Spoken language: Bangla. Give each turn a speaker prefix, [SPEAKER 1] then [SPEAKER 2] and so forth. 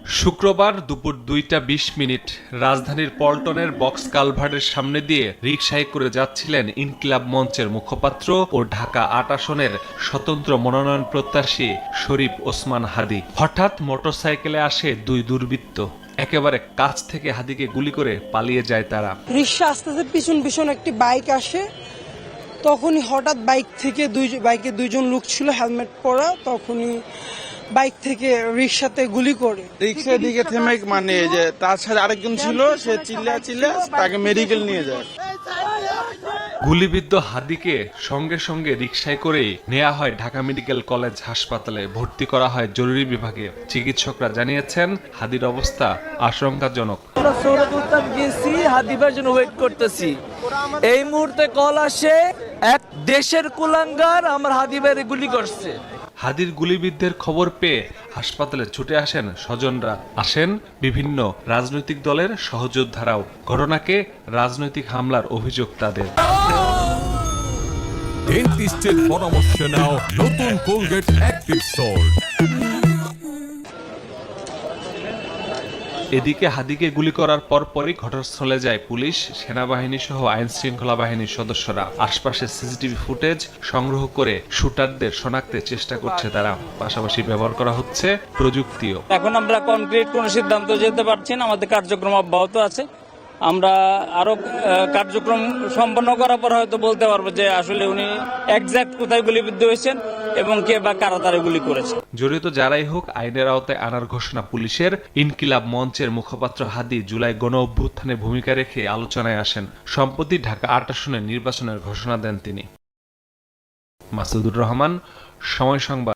[SPEAKER 1] শুক্রবার দুপুর 2টা 20 মিনিট রাজধানীর পল্টনের বক্স কালভার্টের সামনে দিয়ে রিকশায় করে যাচ্ছিলেন ইনকিলাব মঞ্চের মুখপাত্র ও ঢাকা ৮ আসনের স্বতন্ত্র মনোনয়ন প্রত্যাশী শরীফ ওসমান হাদী। হঠাৎ মোটরসাইকেলে আসে দুই দুর্বৃত্ত। একেবারে কাছ থেকে হাদীকে গুলি করে পালিয়ে যায় তারা।
[SPEAKER 2] রিকশা আস্তে আস্তে পিছন পিছন একটি বাইক আসে, তখনই হঠাৎ বাইকে দুইজন লোক ছিল হেলমেট পরা, তখনই বাইক থেকে রিকশাতে গুলি করে।
[SPEAKER 3] রিকশার দিকে থেমে মানে যে তার সাথে আরেকজন ছিল, সে চিল্লা তাকে মেডিকেল নিয়ে যায়।
[SPEAKER 1] গুলিবিদ্ধ হাদীকে সঙ্গে সঙ্গে রিকশায় করেই নেওয়া হয় ঢাকা মেডিকেল কলেজ হাসপাতালে, ভর্তি করা হয় জরুরি বিভাগে। চিকিৎসকরা জানিয়েছেন হাদীর অবস্থা আশঙ্কাজনক।
[SPEAKER 4] গেছি হাদিবার জন্য ওয়েট করতেছি, এই মুহূর্তে কল আসে এক দেশের কুলাঙ্গার আমার হাদিবারে গুলি করছে।
[SPEAKER 1] হাদীর গুলিবিদ্ধের খবর পেয়ে হাসপাতালে ছুটে আসেন স্বজনরা, আসেন বিভিন্ন রাজনৈতিক দলের সহযোদ্ধারাও। ঘটনাকে রাজনৈতিক হামলার অভিযোগ তাদের।
[SPEAKER 5] ডেন্টিস্টের পরামর্শ নাও নতুন কোলগেট অ্যাক্টিভ সল্ট।
[SPEAKER 1] এদিকে হাদীকে গুলি করার পরপরই ঘটনাস্থলে যায় পুলিশ, সেনাবাহিনী সহ আইন শৃঙ্খলা বাহিনীর সদস্যরা। আশপাশের সিসিটিভি ফুটেজ সংগ্রহ করে শুটারদের শনাক্তের চেষ্টা করছে তারা। পাশাপাশি ব্যবহার করা হচ্ছে প্রযুক্তিও।
[SPEAKER 6] এখন আমরা কনক্রিট কোন সিদ্ধান্ত যেতে পারছি না, আমাদের কার্যক্রম অব্যাহত আছে। আমরা আরো কার্যক্রম সম্পন্ন করার পর হয়তো বলতে পারবো যে আসলে উনি এক্সাক্ট কোথায় গুলিবিদ্ধ হয়েছেন এবং কে বা কারা তারা গুলি করেছে।
[SPEAKER 1] জড়িত যারাই হোক আইনের আওতায় আনার ঘোষণা পুলিশের। ইনকিলাব মঞ্চের মুখপাত্র হাদী জুলাই গণ অভ্যুত্থানে ভূমিকা রেখে আলোচনায় আসেন। সম্প্রতি ঢাকা ৮ আসনের নির্বাচনের ঘোষণা দেন তিনি। মাসুদুর রহমান, সময় সংবাদ।